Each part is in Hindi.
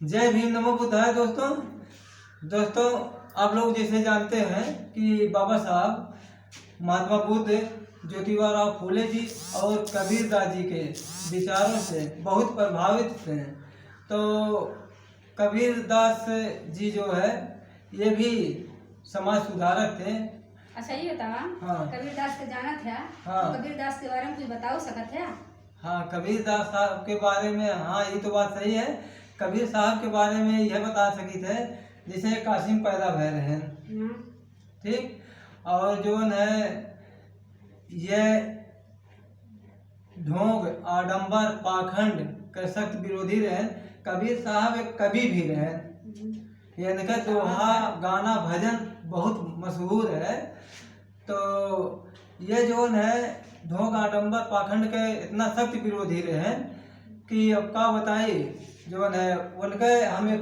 जय भीम नमो बुद्धाय। दोस्तों आप लोग जैसे जानते हैं कि बाबा साहब महात्मा बुद्ध, ज्योतिबा फूले जी और कबीरदास जी के विचारों से बहुत प्रभावित थे। तो कबीरदास जी जो है ये भी समाज सुधारक थे। अच्छा ये बतावा। हाँ। कबीरदास के जाना था। हाँ। तो कबीरदास के बारे में कुछ बताओ सकत है? हाँ, कबीरदास साहब के बारे में, हाँ ये तो बात सही है। कबीर साहब के बारे में यह बता सकी थे जैसे कासिम पैदा भय रहे, ठीक। और जो है ये ढोंग आडंबर पाखंड के सख्त विरोधी रहे। कबीर साहब एक कवि भी रहे। इनका दोहा गाना भजन बहुत मशहूर है। तो ये जो है ढोंग आडंबर पाखंड के इतना सख्त विरोधी रहे कि अब का बताइए जो है उनके हमें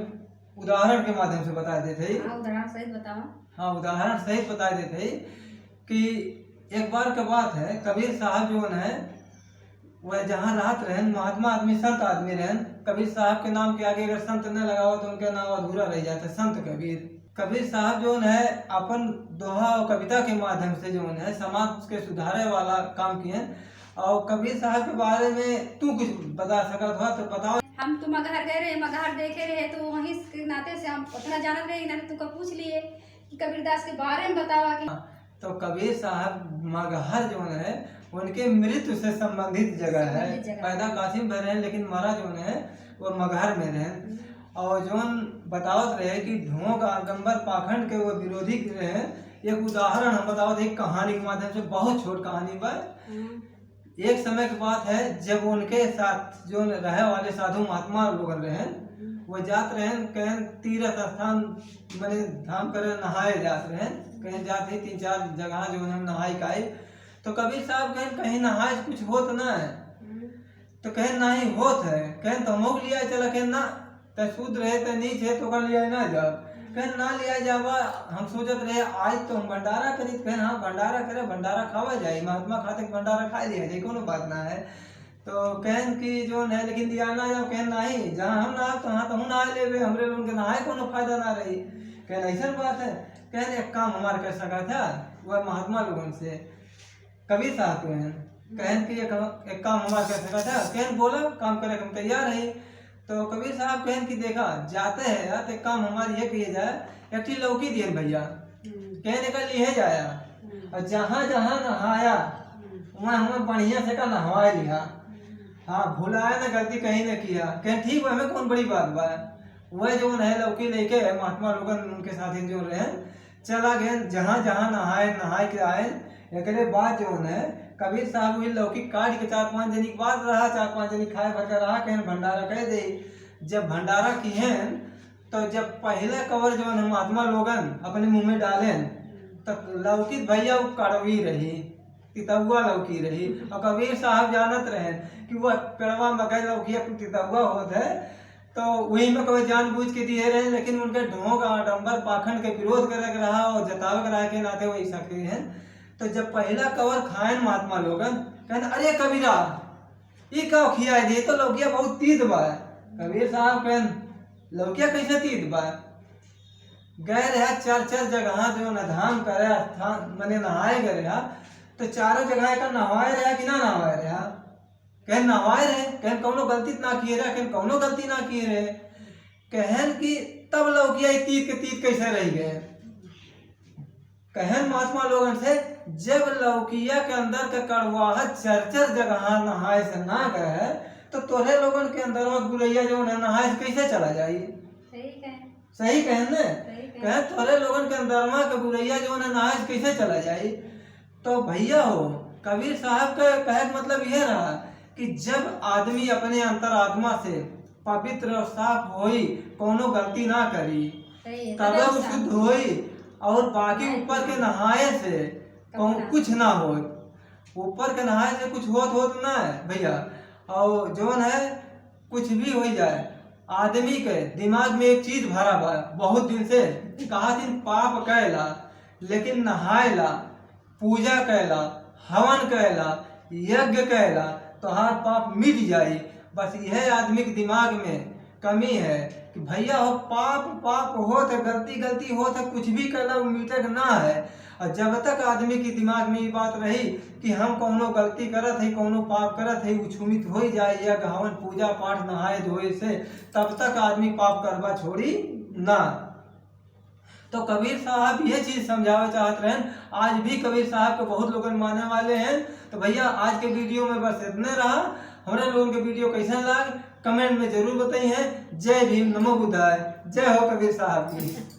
उदाहरण के माध्यम से बता देते। हाँ, उदाहरण सहित बताओ। हाँ, उदाहरण सहित बता देते कि एक बार का बात है, कबीर साहब जो है वह जहाँ राहत रहे, महात्मा आदमी संत आदमी रहे। कबीर साहब के नाम के आगे अगर संत न लगाओ तो उनका नाम अधूरा रह जाता है, संत कबीर। कबीर साहब जो है अपन दोहा और कविता के माध्यम से जो है समाज के सुधारे वाला काम किए। और कबीर साहब के बारे में तू कुछ बता सका था तो बताओ। हम तो मगहर गए रहे, मगहर देखे रहे, तो वहीं के नाते से हम उतना जानत रहे, ना तुमको पूछ लिए कि कबीरदास के बारे में बतावा कि। तो कबीर साहब मगहर जो है उनके मृत्यु से संबंधित जगह है। पैदा कासिम में रहे लेकिन मरा जो है वो मगहर में रहे। और जो बतावत रहे कि ढोंग आडंबर पाखंड के वो विरोधी रहे। एक उदाहरण हम बताओ, एक कहानी के माध्यम से, बहुत छोट कहानी पर। एक समय की बात है जब उनके साथ जो रहे वाले साधु महात्मा लोग रहे, वो जात रहे कहीं तीर्थ स्थान मैंने धाम करे नहाए जात रहे, कहीं जाते 3-4 जगह जो है नहाई काई। तो कबीर साहब कहीं नहाए कुछ होत ना है, तो कहीं नहीं होत है, कहीं तो हम लिया चला, कहीं ना तो शुद्ध रहे तो नीच है तो कर लिया ना जाओ, कहीं ना लिया जावा। हम सोचत रहे आज तो हम भंडारा करी, कहीं हाँ भंडारा करे, भंडारा खावा जाए, महात्मा खाते भंडारा खा लिया जाए, कोनो बात ना है। तो कहन की जो है लेकिन दिया ना जाओ, कहन नहीं जहाँ हम नहा तो हाँ तो हम नहा ले, हमरे लोगों के नहाए कोनो फायदा ना रही। कहन ऐसा बात है, कहन एक काम हमारा कर सका था वह महात्मा लोगों से कबीर साहब कहन की एक काम हमारा कर सका था। कहन बोला काम करे हम तैयार है। तो कबीर साहब कहन की देखा जाते हैं यार तो एक काम हमारी ये किए जाए, एक ठी लौकी दिए भैया, कहने का लिए जाया और जहाँ जहाँ नहाया वहाँ हमें बढ़िया से का नहवा लिया। हाँ, भुलाया ना, गलती कहीं न किया। कहीं ठीक है, हमें कौन बड़ी बात बा। वह जो है लौकी लेके महात्मा लोग उनके साथ जो रहे चला गए, जहाँ जहाँ नहाए के आए। एक बाद जो है कबीर साहब वही लौकी काट के 4-5 जनी के बाद रहा, 4-5 जनी खाए भर रहा, कहीं भंडारा कह दे। जब भंडारा किए तो जब पहले कवर जो है महात्मा लोगन अपने मुंह में डाले तो लौकी भैया वो कड़वी रही, तितुआ लौकी रही। और कबीर साहब जानत रहे कि वह पेड़वा मकई लौकी तितुआ होत है, तो वही में कभी जानबूझ के दिए रहे। लेकिन उनके ढोंग आडंबर पाखंड के विरोध करे रहा और जतावे के रहा के नाते वही सकते हैं। तो जब पहला कवर खाए महात्मा लोगन कहते अरे कबीरा ये क्या खिया दिए, तो लौकिया बहुत तीत बा। कबीर साहब कहन लौकिया कैसे तीत बा। गए रहा 4-4 जगह जो न धाम करे मैंने नहाए गए रहा, तो चारों जगह का नहवाए रहा कि ना नहवाए रहा। कहन नहवाए रहे, कहन कौनो गलती ना किए रहे, कहन कौनो गलती ना किए रहे। कहन की तब लौकिया तीत के तीत कैसे रह गए। कहन महात्मा लोगन से जब लौकिया के अंदर के कड़वाहट 4-4 जगह नहाए से ना गए तो तोरे लोगन के अंदर गुरैया जो है नहाए से कैसे चला जाए। सही कहन ने, कहे तोरे लोगन के अंदर के गुरैया जो है नहाए से कैसे चला जाए। तो भैया हो कबीर साहब का कहे मतलब यह रहा कि जब आदमी अपने अंतरात्मा से पवित्र और साफ होई, कोनो गलती ना करी, तब वो शुद्ध होई। और बाकी ऊपर के नहाए से कुछ ना हो, ऊपर के नहाए से कुछ होत ना है भैया। और जो है कुछ भी हो जाए, आदमी के दिमाग में एक चीज भरा बा बहुत दिन से, कहा दिन पाप कैला लेकिन नहायला, पूजा कैला, हवन कैला, यज्ञ कैला तो हर पाप मिट जाई। बस यह आदमी के दिमाग में कमी है कि भैया हो पाप पाप होत है, गलती गलती होत है, कुछ भी करना मिटक ना है। और जब तक आदमी के दिमाग में ये बात रही कि हम कौनो गलती करत है, कौनो पाप करत है, उछुमित हो जाए या हवन पूजा पाठ नहाए धोए से, तब तक आदमी पाप करवा छोड़ी ना। तो कबीर साहब ये चीज समझावा चाहते हैं। आज भी कबीर साहब को बहुत लोग मानने वाले हैं। तो भैया आज के वीडियो में बस इतने रहा। हमारे लोगों के वीडियो कैसा लगा कमेंट में जरूर बताइए। जय भीम, नमो बुद्धाय, जय हो कबीर साहब की।